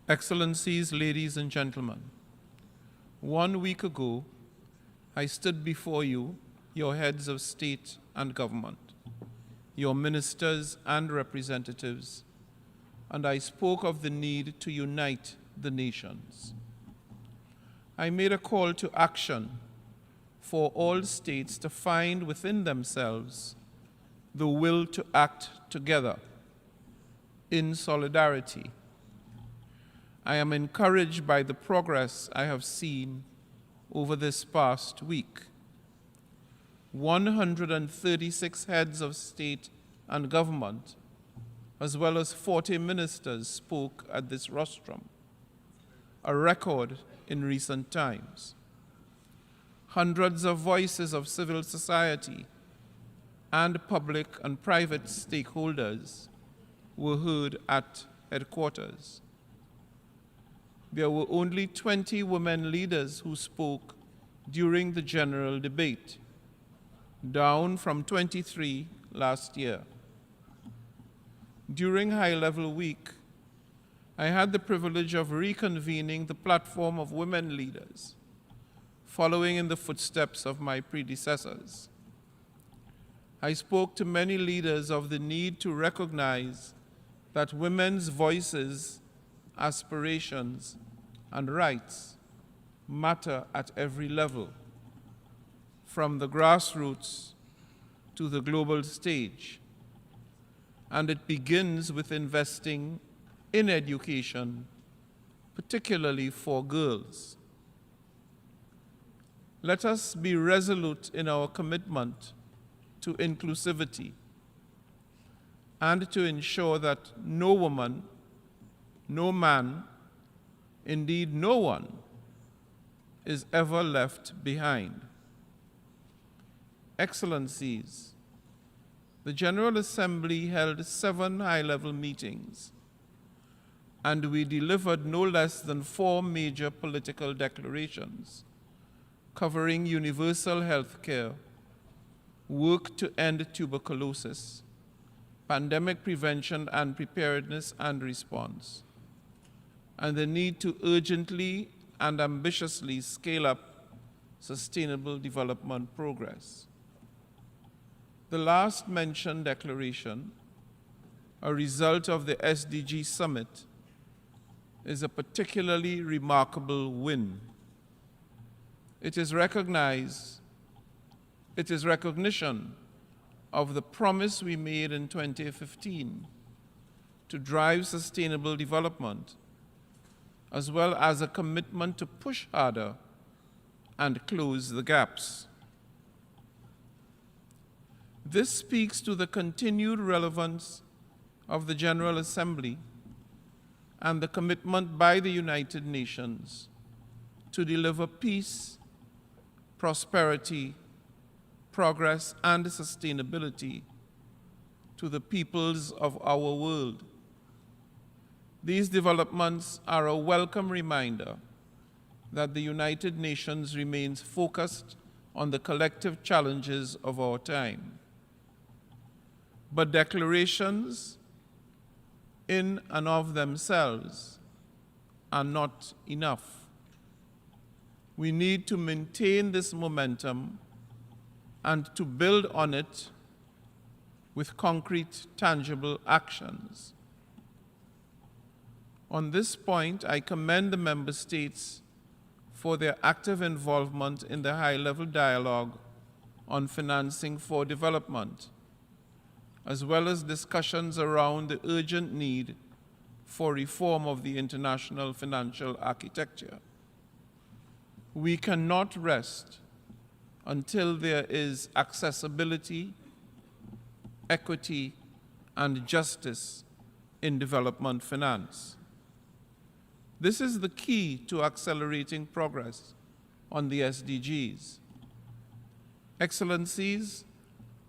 Excellencies, ladies and gentlemen, 1 week ago, I stood before you, your heads of state and government, your ministers and representatives, and I spoke of the need to unite the nations. I made a call to action for all states to find within themselves the will to act together in solidarity. I am encouraged by the progress I have seen over this past week. 136 heads of state and government, as well as 40 ministers, spoke at this rostrum, a record in recent times. Hundreds of voices of civil society and public and private stakeholders were heard at headquarters. There were only 20 women leaders who spoke during the general debate, down from 23 last year. During High-Level Week, I had the privilege of reconvening the platform of women leaders, following in the footsteps of my predecessors. I spoke to many leaders of the need to recognize that women's voices, aspirations, and rights matter at every level, from the grassroots to the global stage. And it begins with investing in education, particularly for girls. Let us be resolute in our commitment to inclusivity and to ensure that no woman, no man, indeed no one, is ever left behind. Excellencies, the General Assembly held 7 high-level meetings, and we delivered no less than 4 major political declarations covering universal health care, work to end tuberculosis, pandemic prevention and preparedness and response, and the need to urgently and ambitiously scale up sustainable development progress. The last mentioned declaration, a result of the SDG Summit, is a particularly remarkable win. It is recognition of the promise we made in 2015 to drive sustainable development, as well as a commitment to push harder and close the gaps. This speaks to the continued relevance of the General Assembly and the commitment by the United Nations to deliver peace, prosperity, progress, and sustainability to the peoples of our world. These developments are a welcome reminder that the United Nations remains focused on the collective challenges of our time. But declarations in and of themselves are not enough. We need to maintain this momentum and to build on it with concrete, tangible actions. On this point, I commend the member states for their active involvement in the high-level dialogue on financing for development, as well as discussions around the urgent need for reform of the international financial architecture. We cannot rest until there is accessibility, equity, and justice in development finance. This is the key to accelerating progress on the SDGs. Excellencies,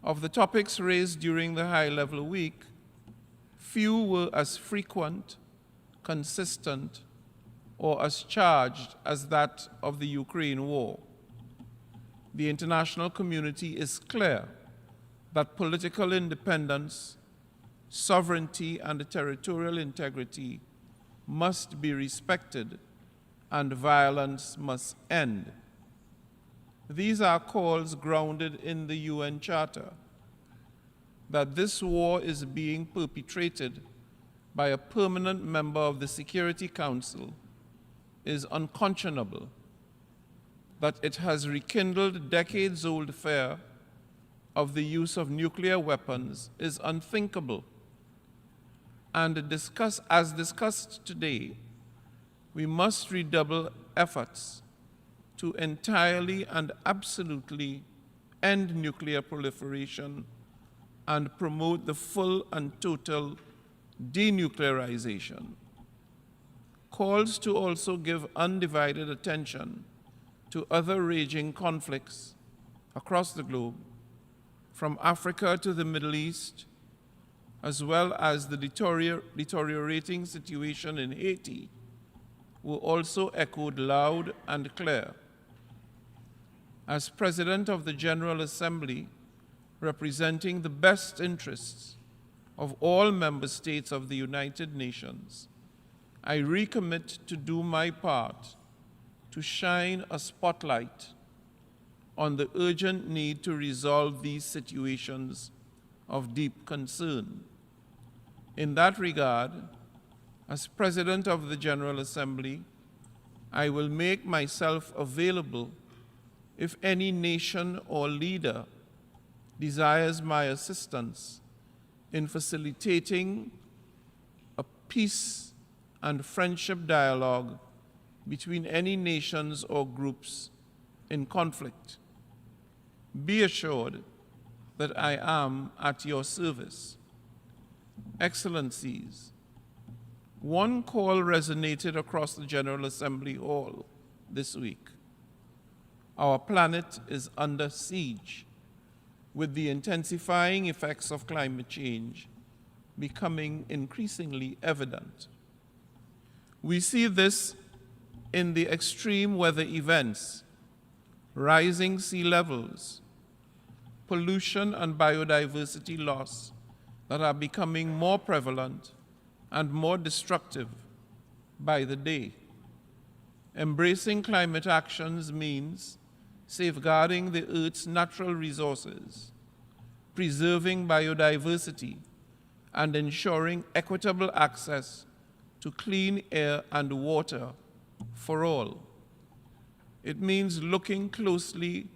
of the topics raised during the High-Level Week, few were as frequent, consistent, or as charged as that of the Ukraine war. The international community is clear that political independence, sovereignty, and territorial integrity must be respected and violence must end. These are calls grounded in the UN Charter. That this war is being perpetrated by a permanent member of the Security Council is unconscionable. That it has rekindled decades-old fear of the use of nuclear weapons is unthinkable. And as discussed today, we must redouble efforts to entirely and absolutely end nuclear proliferation and promote the full and total denuclearization. Calls to also give undivided attention to other raging conflicts across the globe, from Africa to the Middle East, as well as the deteriorating situation in Haiti, were also echoed loud and clear. As President of the General Assembly, representing the best interests of all member states of the United Nations, I recommit to do my part to shine a spotlight on the urgent need to resolve these situations of deep concern. In that regard, as President of the General Assembly, I will make myself available if any nation or leader desires my assistance in facilitating a peace and friendship dialogue between any nations or groups in conflict. Be assured that I am at your service. Excellencies, one call resonated across the General Assembly Hall this week. Our planet is under siege, with the intensifying effects of climate change becoming increasingly evident. We see this in the extreme weather events, rising sea levels, pollution and biodiversity loss that are becoming more prevalent and more destructive by the day. Embracing climate actions means safeguarding the Earth's natural resources, preserving biodiversity, and ensuring equitable access to clean air and water for all. It means looking closely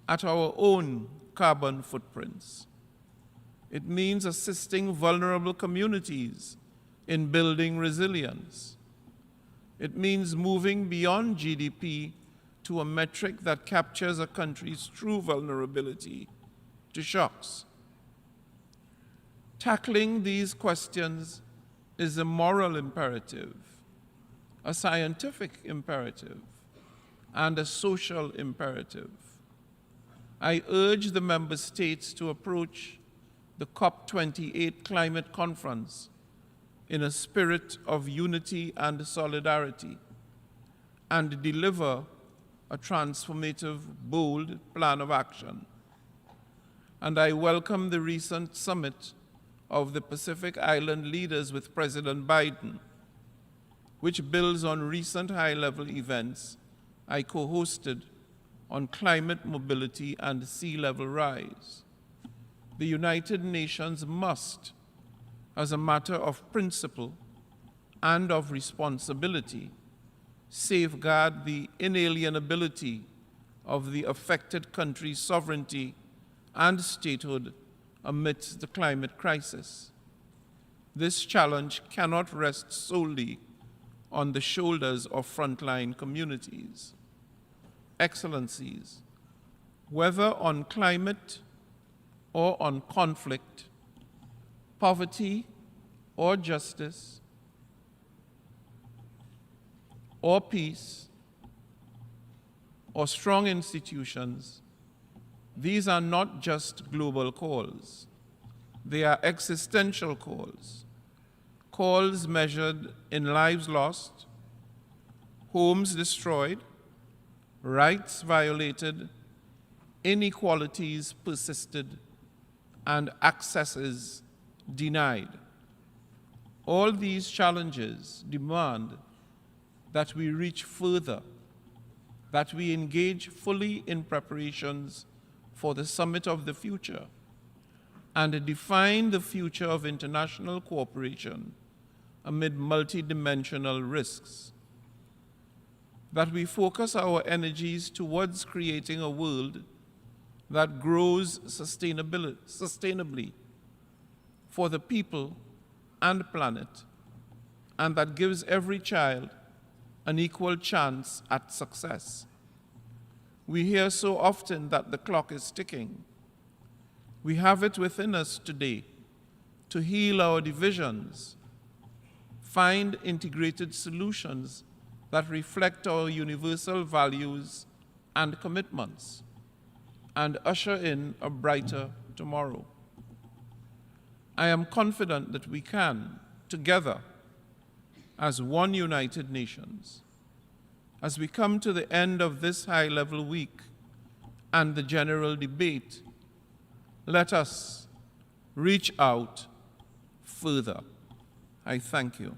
at our own carbon footprints. It means assisting vulnerable communities in building resilience. It means moving beyond GDP to a metric that captures a country's true vulnerability to shocks. Tackling these questions is a moral imperative, a scientific imperative, and a social imperative. I urge the member states to approach the COP28 climate conference in a spirit of unity and solidarity and deliver a transformative, bold plan of action. And I welcome the recent summit of the Pacific Island leaders with President Biden, which builds on recent high-level events I co-hosted on climate mobility and sea level rise. The United Nations must, as a matter of principle and of responsibility, safeguard the inalienability of the affected country's sovereignty and statehood amidst the climate crisis. This challenge cannot rest solely on the shoulders of frontline communities. Excellencies, whether on climate or on conflict, poverty or justice, or peace, or strong institutions, these are not just global calls. They are existential calls, calls measured in lives lost, homes destroyed, rights violated, inequalities persisted, and accesses denied. All these challenges demand that we reach further, that we engage fully in preparations for the summit of the future, and define the future of international cooperation amid multidimensional risks. That we focus our energies towards creating a world that grows sustainably for the people and planet, and that gives every child an equal chance at success. We hear so often that the clock is ticking. We have it within us today to heal our divisions, find integrated solutions that reflect our universal values and commitments, and usher in a brighter tomorrow. I am confident that we can, together, as one United Nations, as we come to the end of this high-level week and the general debate, let us reach out further. I thank you.